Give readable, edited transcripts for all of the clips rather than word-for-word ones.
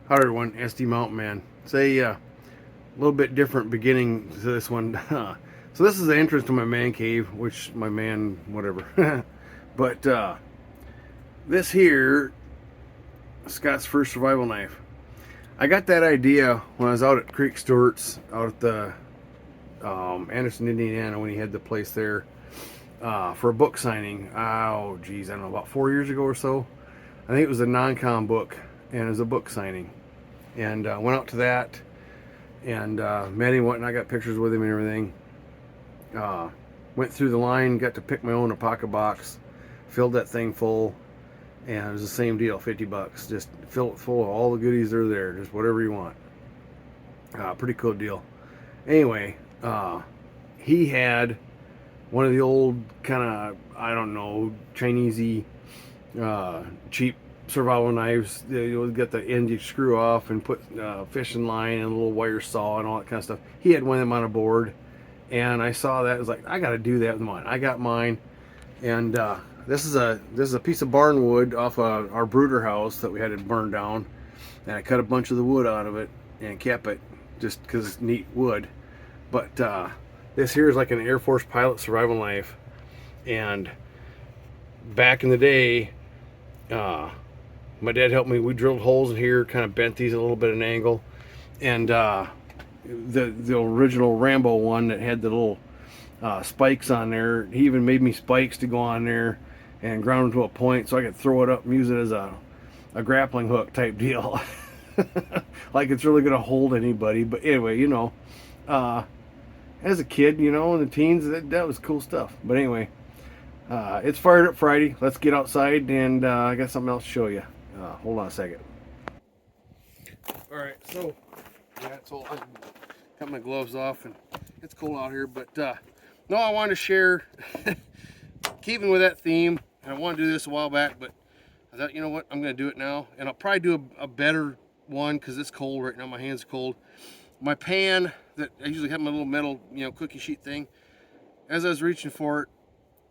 Howdy everyone, SD Mountain Man. It's a little bit different beginning to this one. So this is the entrance to my man cave, which my man, whatever. But this here, Scott's first survival knife. I got that idea when I was out at Creek Stewart's, out at the Anderson, Indiana, when he had the place there for a book signing. Oh, geez, I don't know, about 4 years ago or so. I think it was a non-com book, and it was a book signing. And went out to that and met him, and I got pictures with him and everything. Went through the line, got to pick my own pocket box, filled that thing full, and it was the same deal, $50. Just fill it full of all the goodies that are there, just whatever you want. Pretty cool deal. Anyway, he had one of the old kind of, I don't know, Chinesey cheap survival knives. You would get the end you screw off and put fishing line and a little wire saw and all that kind of stuff. He had one of them on a board, and I saw that. I was like, I got to do that with mine. I got mine, and this is a piece of barn wood off our brooder house that we had to burn down, and I cut a bunch of the wood out of it and kept it just because it's neat wood. But this here is like an Air Force pilot survival knife, and back in the day, my dad helped me. We drilled holes in here, kind of bent these a little bit at an angle, and the original Rambo one that had the little spikes on there. He even made me spikes to go on there and ground them to a point so I could throw it up and use it as a grappling hook type deal. Like it's really gonna hold anybody. But anyway, as a kid, in the teens, that was cool stuff. But anyway, it's Fired Up Friday. Let's get outside, and I got something else to show you. Hold on a second. All right, so that's all. I got my gloves off, and it's cold out here. But no, I wanted to share, keeping with that theme. And I wanted to do this a while back, but I thought, you know what, I'm going to do it now, and I'll probably do a better one because it's cold right now. My hands are cold. My pan that I usually have my little metal, cookie sheet thing. As I was reaching for it,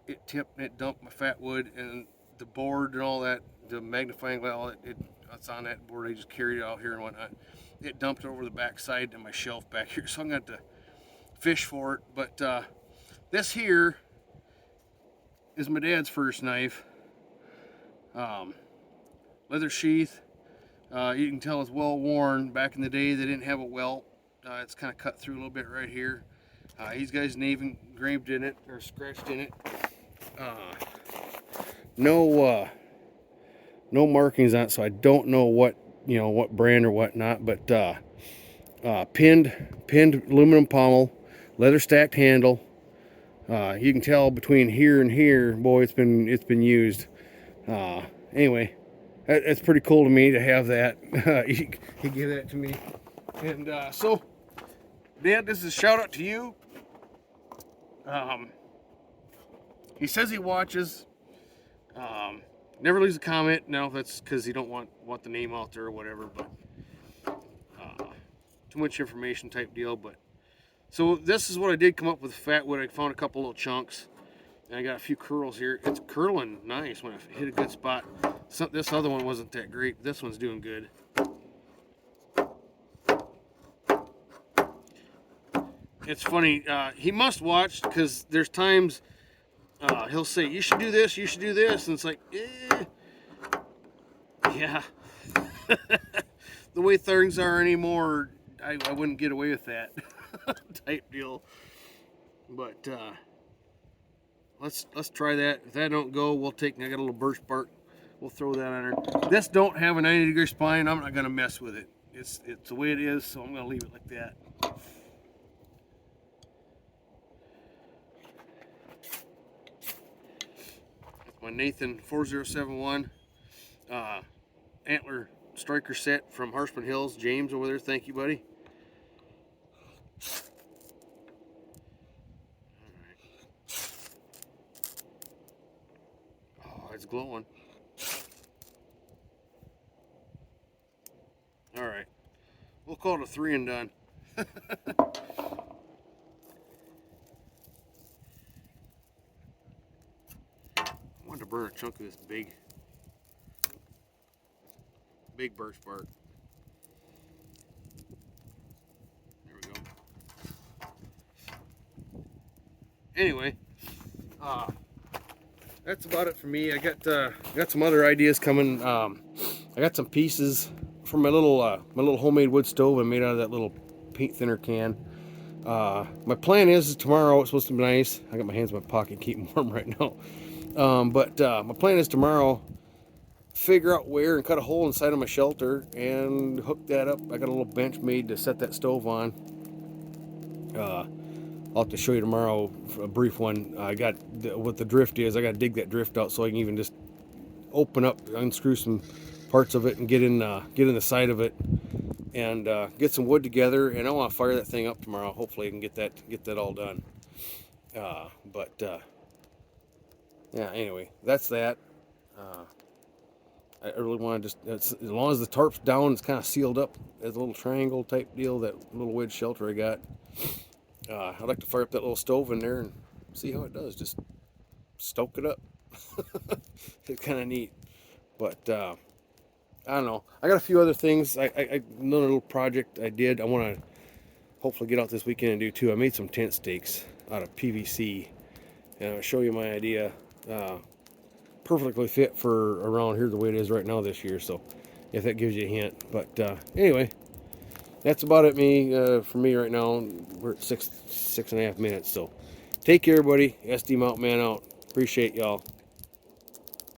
it tipped and it dumped my Fatwood, and the board and all that, the magnifying glass, it's on that board. I just carried it out here and whatnot. It dumped over the back side of my shelf back here, so I'm going to have to fish for it. But this here is my dad's first knife. Leather sheath. You can tell it's well worn. Back in the day, they didn't have a welt. It's kind of cut through a little bit right here. He's got his name engraved in it, or scratched in it. No markings on it, so I don't know what brand or whatnot. But pinned aluminum pommel, leather stacked handle. You can tell between here and here, boy, it's been used. Anyway, it's pretty cool to me to have that. He gave that to me, and so, Dad, this is a shout out to you. He says he watches. Never leaves a comment. Now, if that's because he don't want the name out there or whatever, but too much information type deal. But so this is what I did come up with Fatwood. I found a couple little chunks, and I got a few curls here. It's curling nice when I hit a good spot. This other one wasn't that great. This one's doing good. It's funny. He must watch because there's times he'll say, "You should do this. You should do this," and it's like, yeah. The way things are anymore, I wouldn't get away with that type deal. But let's try that. If that don't go, I got a little birch bark. We'll throw that on there. This don't have a 90-degree spine. I'm not gonna mess with it. It's the way it is, so I'm gonna leave it like that. My Nathan 4071 antler striker set from Harshman Hills. James over there, thank you, buddy. All right. Oh, it's glowing. All right, we'll call it a 3 and done. I wanted to burn a chunk of this big birch bark. anyway, that's about it for me. I got some other ideas coming. I got some pieces from my little homemade wood stove I made out of that little paint thinner can. My plan is tomorrow. It's supposed to be nice. I got my hands in my pocket, keep them warm right now. But my plan is tomorrow, figure out where and cut a hole inside of my shelter and hook that up. I got a little bench made to set that stove on. I'll have to show you tomorrow a brief one. I got what the drift is. I got to dig that drift out so I can even just open up, unscrew some parts of it, and get in the side of it, and get some wood together. And I want to fire that thing up tomorrow. Hopefully, I can get that all done. Yeah. Anyway, that's that. I really want to just, as long as the tarp's down, it's kind of sealed up as a little triangle type deal. That little wedge shelter I got. I'd like to fire up that little stove in there and see how it does. Just stoke it up. It's kind of neat. But I don't know. I got a few other things. Another little project I did. I want to hopefully get out this weekend and do too. I made some tent stakes out of PVC, and I'll show you my idea. Perfectly fit for around here the way it is right now this year. So if that gives you a hint. But anyway. That's about it for me right now. We're at 6.5 minutes. So take care, everybody. SD Mountain Man out. Appreciate y'all.